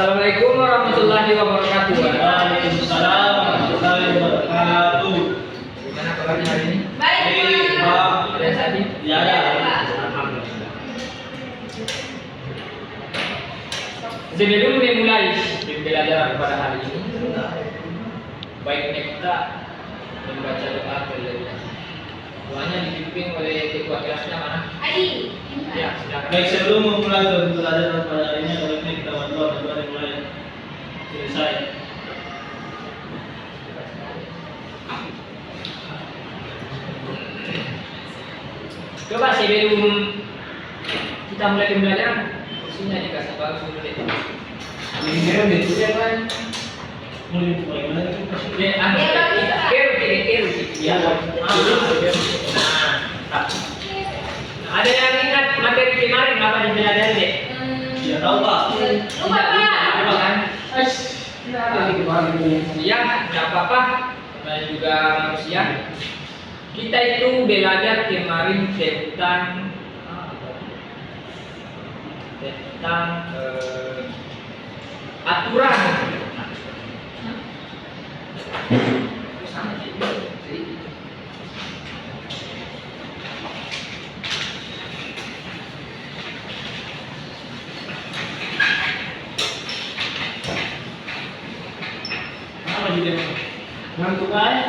Assalamualaikum warahmatullahi wabarakatuh. Waalaikumsalam warahmatullahi wabarakatuh. Gimana kabarnya hari ini? Baik, Pak. Ada yang tadi? Ya, ada. Alhamdulillah. Sebelum memulai pembelajaran pada hari ini, baiknya kita membaca doa terlebih dahulu. Doanya dipimpin oleh ketua kelasnya mana? Adi. Ya, silakan. Baik, sebelum memulai pembelajaran pada hari ini, baiknya kita berdoa mulai selesai. Coba sebelum kita mulai pembelajaran, kursinya dikasih bagus dulu deh. Ini itu ya kan? Mulai bagaimana itu? Ya, ada yang ingat materi kemarin apa dipelajari deh? Ya tahu, Pak. Lupa, Pak. Lupa kan? Ya, tidak apa-apa. Namanya juga manusia. Kita itu belajar kemarin tentang aturan. Apa jadi? Ngantuk aja.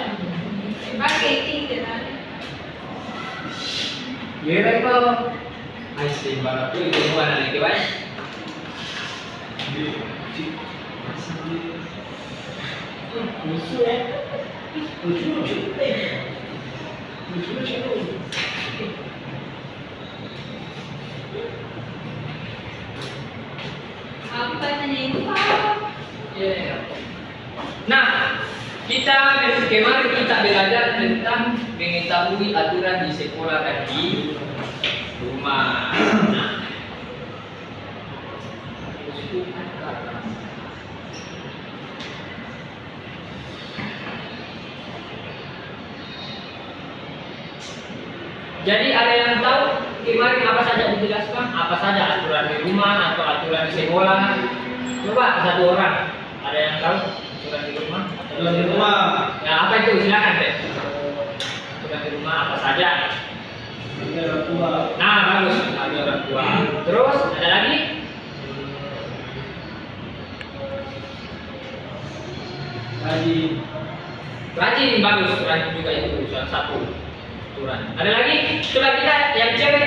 Pakai tinggal. Ya, kalau asing banget tuh itu mana lagi banyak. Lucu ya? Lucu. Apa ini, Pak? Ya. Nah, kita kemarin kita belajar tentang mengetahui aturan di sekolah dan di rumah. Nah, jadi ada yang tahu kemarin apa saja dijelaskan? Apa saja aturan di rumah atau aturan di sekolah? Coba satu orang. Ada yang tahu aturan di rumah? Aturan di rumah. Nah, apa itu? Silakan deh. Aturan di rumah apa saja? Ada orang tua. Nah, bagus. Ada orang tua. Terus ada lagi? Rajin. Rajin, bagus. Rajin juga itu salah satu aturan. Ada lagi? Coba kita yang cewek.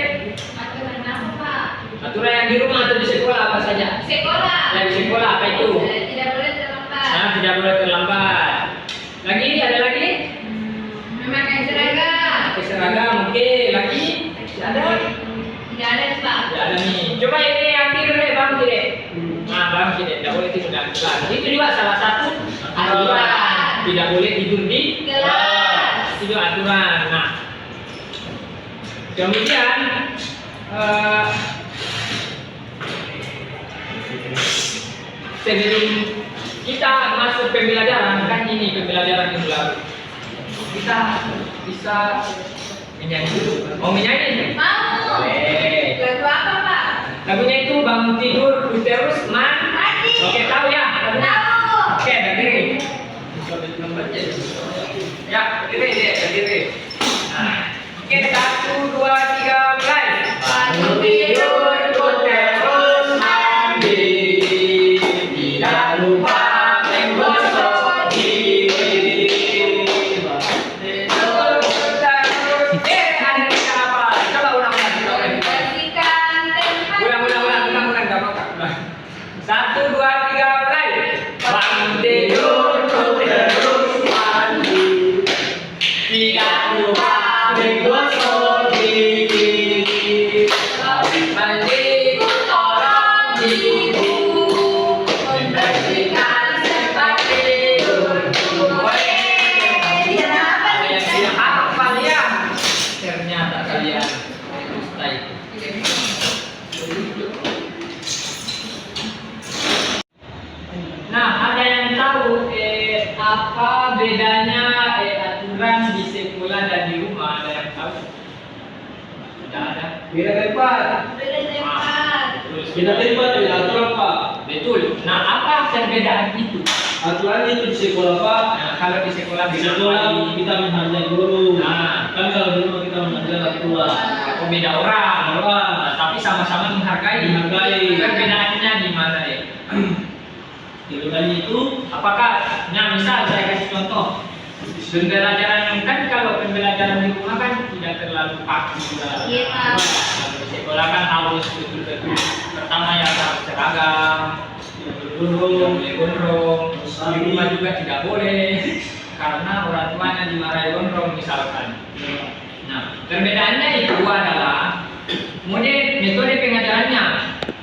Aturan apa, Pak? Aturan yang di rumah atau di sekolah apa saja? Sekolah. Yang di sekolah apa itu? Tidak boleh terlambat. Nah, tidak boleh terlambat. Lagi ada lagi? Memakai seragam. Pakai seragam, oke. Lagi? Ada? Tidak ada, Pak. Tidak ada nih. Coba ini yang tidur deh, bang tidak. Nah, bang tidak. Tidak boleh tidur dalam kelas. Itu juga salah satu aturan. Tidak boleh tidur di Kelas. Itu aturan. Nah, kemudian sebelum kita masuk pembelajaran, kan ini pembelajaran yang lalu, kita bisa menyanyi dulu. Mau menyanyi? Mau. Boleh. Lagu apa, Pak? Lagunya itu bangun tidur terus Mati. Oke, tahu ya lagunya? Tahu. Oke, berdiri. Ya, berdiri. Nah, oke, 1, 2, 3, mulai. Bangun tidur, terus mandi, tidak lupa menggosok gigi. Tidur terus. Ada kita apa? Coba ulang. Bersihkan tempat. Ulang, gak apa-apa. 1, 2, 3, mulai. Bangun tidur terus mandi, tidak lupa menggosok gigi. Habis mandi kotoran ibu, membersihkan tempat tidur. Ada yang tidak hafal ya? Ternyata kalian baik. Nah, ada yang tahu apa bedanya aturan di sekolah dan di rumah? Ada yang tahu? Tidak ada. Beda tempat. Beda tempat. Terus Beda tempat, beda aturan, Pak. beda betul. Nah, apa perbedaan itu? Aturan itu di sekolah Pak. Nah, kalau di sekolah Di sekolah kita menghargai guru. Nah. Kan kalau di rumah kita menghargai orang tua. aku beda orang, Orang. Nah, tapi sama-sama menghargai. Menghargai. Perbedaannya di mana ya? Perbedaannya itu Apakah? Nah, misal saya kasih contoh. Pembelajaran kan kalau pembelajaran di rumah kan tidak terlalu kaku juga. Iya, Pak. Kalau di sekolah kan harus betul-betul pertama ya harus seragam, tidak boleh gondrong. Di rumah juga tidak boleh karena orang tuanya dimarahi gondrong misalkan. Nah, perbedaannya itu adalah metode pengajarannya.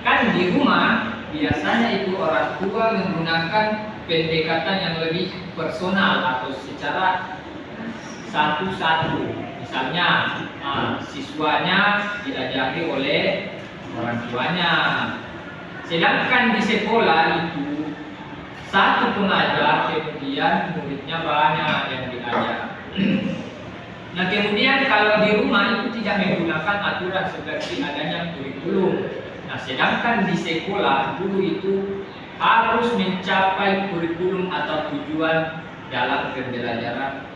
Kan di rumah biasanya itu orang tua menggunakan pendekatan yang lebih personal atau secara satu-satu. Misalnya, siswanya diajari oleh orang tuanya. Sedangkan di sekolah itu satu pengajar, kemudian muridnya banyak yang diajar. Nah, kemudian kalau di rumah itu tidak menggunakan aturan seperti adanya kurikulum. Nah, sedangkan di sekolah guru itu harus mencapai kurikulum atau tujuan dalam pembelajaran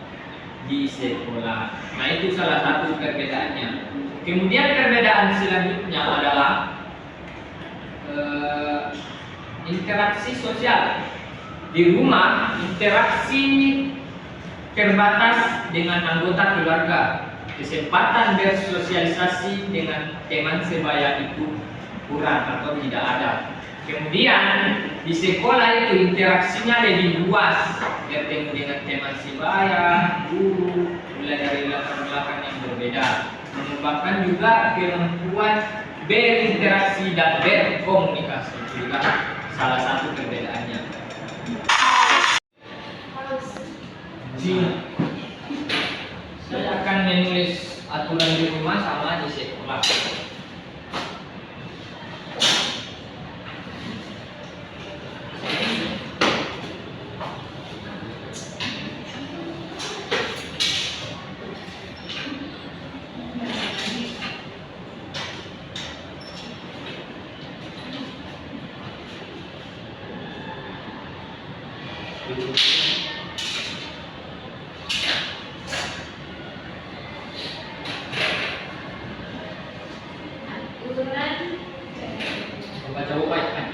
di sekolah. Nah, itu salah satu perbedaannya. Kemudian perbedaan selanjutnya adalah interaksi sosial. Di rumah interaksi terbatas dengan anggota keluarga. Kesempatan bersosialisasi dengan teman sebaya itu kurang atau tidak ada. Kemudian di sekolah itu interaksinya lebih luas, bertemu dengan teman sebaya, guru, mulai dari latar belakang yang berbeda, mengembangkan juga kemampuan berinteraksi dan berkomunikasi, juga salah satu perbedaannya. Saya akan menulis aturan di rumah sama di sekolah. Baca kan?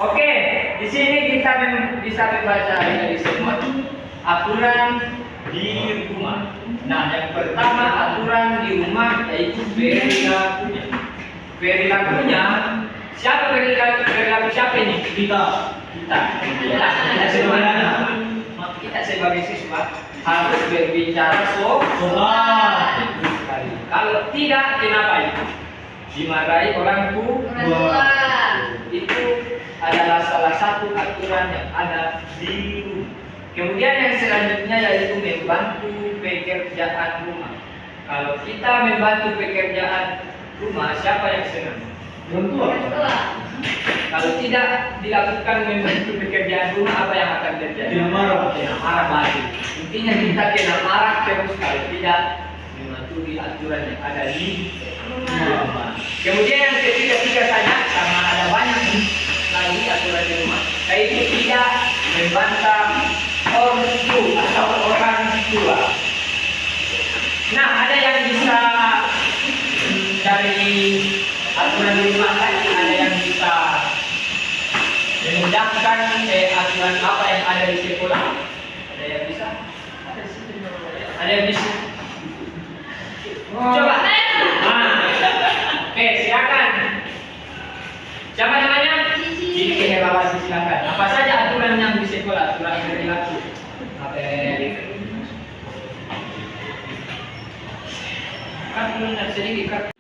Oke, di sini kita bisa membaca dari semua aturan di rumah. Nah, yang pertama aturan di rumah yaitu perilakunya. Perilakunya siapa perilaku siapa ini? Kita sebagai siswa harus berbicara sopan. Kalau tidak, kenapa itu? Dimarahi orang tua. Itu adalah salah satu aturan yang ada di rumah. Kemudian yang selanjutnya yaitu membantu pekerjaan rumah. Kalau kita membantu pekerjaan rumah, siapa yang senang? orang tua. Kalau tidak dilakukan membantu pekerjaan rumah, apa yang akan terjadi? Kena marah. Kena marah lagi. Intinya kita kena marah terus kalau tidak mematuhi aturan yang ada di rumah. Kemudian yang ketiga saja, karena ada banyak lagi aturan di rumah, yaitu tidak membantah ortu atau orang tua. Nah, ada yang bisa dari aturan di rumah tadi, ada yang bisa memudahkan aturan apa yang ada di sekolah. Ada yang bisa? Ada yang bisa? Coba. Oke, silakan. Siapa namanya? Cici Herawati, silakan. Apa saja aturan yang di sekolah, aturan perilaku? Kan belum sedikit kan?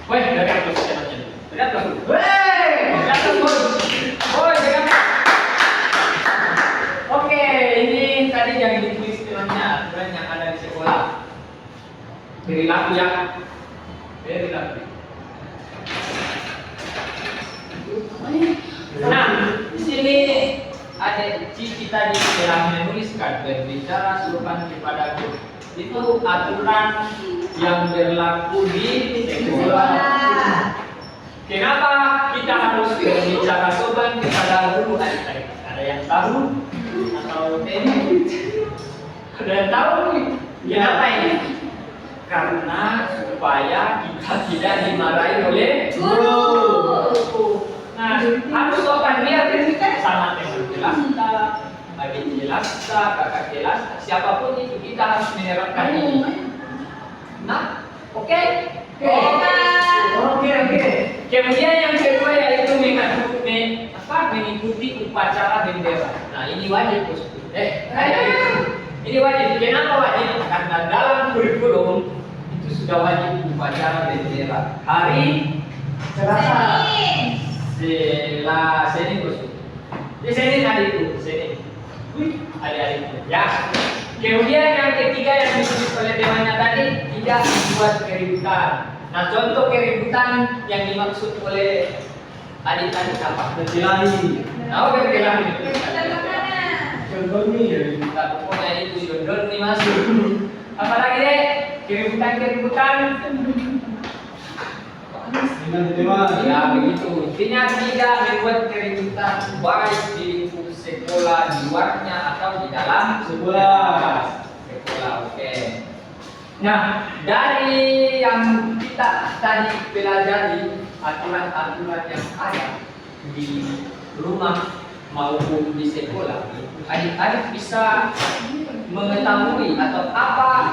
Woi, dari atas channelnya. Dari atas. Woi, dari atas bos. Woi, dari atas. Oke, ini tadi yang ditulis temannya, aturan yang ada di sekolah. Perilaku ya. Perilaku. Nah, di sini ada Cici tadi telah menuliskan berbicara sopan kepada guru. Itu aturan yang berlaku di sekolah. Kenapa kita harus berbicara sopan kepada guru? Ada yang tahu atau tidak? Ada yang tahu? Kenapa ini? Karena supaya kita tidak dimarahi oleh guru. Nah, harus sopan dia sama teman kelas kita, adik kelas kita, kakak kelas, siapapun itu kita harus menerapkan ini. Nah, oke. Kemudian yang kedua yaitu mengikuti upacara bendera. Nah, ini wajib bos. Ini wajib. Kenapa wajib? Karena dalam kurikulum itu sudah wajib upacara bendera. Hari Selasa. Senin bos. Di Senin adikku, Senin. Adik-adikku. Ya. Kemudian yang ketiga yang ditulis oleh temannya tadi, tidak membuat keributan. Nah, contoh keributan yang dimaksud oleh adik-adik apa? Berkelahi. Nah, berkelahi. Contoh nih, pokoknya itu contoh nih masuk. Apalagi deh keributan. Ya begitu. Intinya tidak membuat keributan baik di lingkup sekolah, di luarnya atau di dalam sekolah. Oke. Nah, dari yang kita tadi pelajari aturan-aturan yang ada di rumah maupun di sekolah, adik-adik bisa mengetahui atau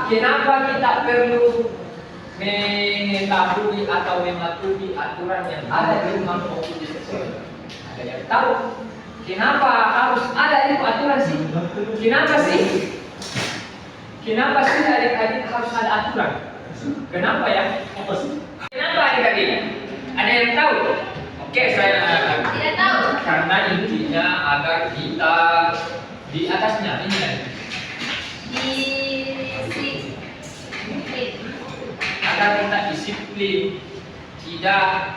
kenapa kita perlu mengetahui atau mematuhi aturan yang ada di rumah maupun di sekolah. Ada yang tahu kenapa harus ada itu aturan sih? Kenapa sih adik-adik harus ada aturan? Kenapa ya? Kenapa adik-adik? Ada yang tahu? Oke, saya akan. Tidak tahu. Karena intinya agar kita di atasnya ini ya. Agar kita disiplin, tidak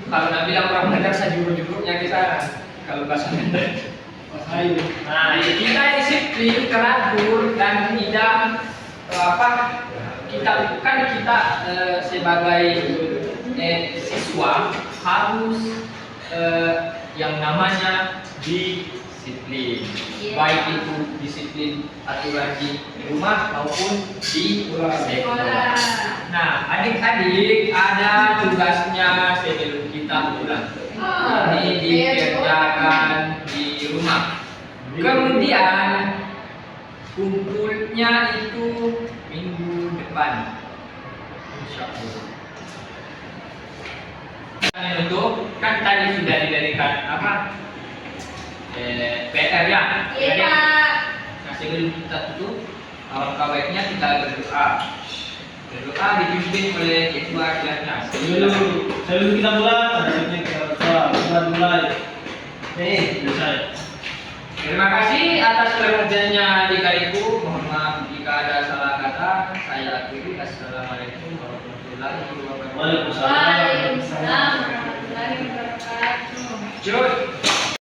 kalau Nabi bilang orang madrasah juruk-juruknya kita kalau bahasa Medan. Nah, kita disiplin, teratur dan tidak kita sebagai siswa harus yang namanya disiplin. Baik itu disiplin aturan di rumah maupun di sekolah. Nah, adik-adik ada tugasnya sebelum kita pulang. Ini dikerjakan di rumah. Kemudian kumpulnya itu minggu depan. Insyaallah. Untuk kan tadi sudah diberikan PR ya. Iya, Pak. Nah, sebelum kita tutup, kawan-kawannya kita berdoa. Berdoa dipimpin oleh ketua kelasnya. Sebelum kita mulai, kita mulai. Selesai. Terima kasih atas pengertiannya adik-adikku. Mohon maaf. Waalaikumsalam. Waalaikumsalam warahmatullahi wabarakatuh. Cut.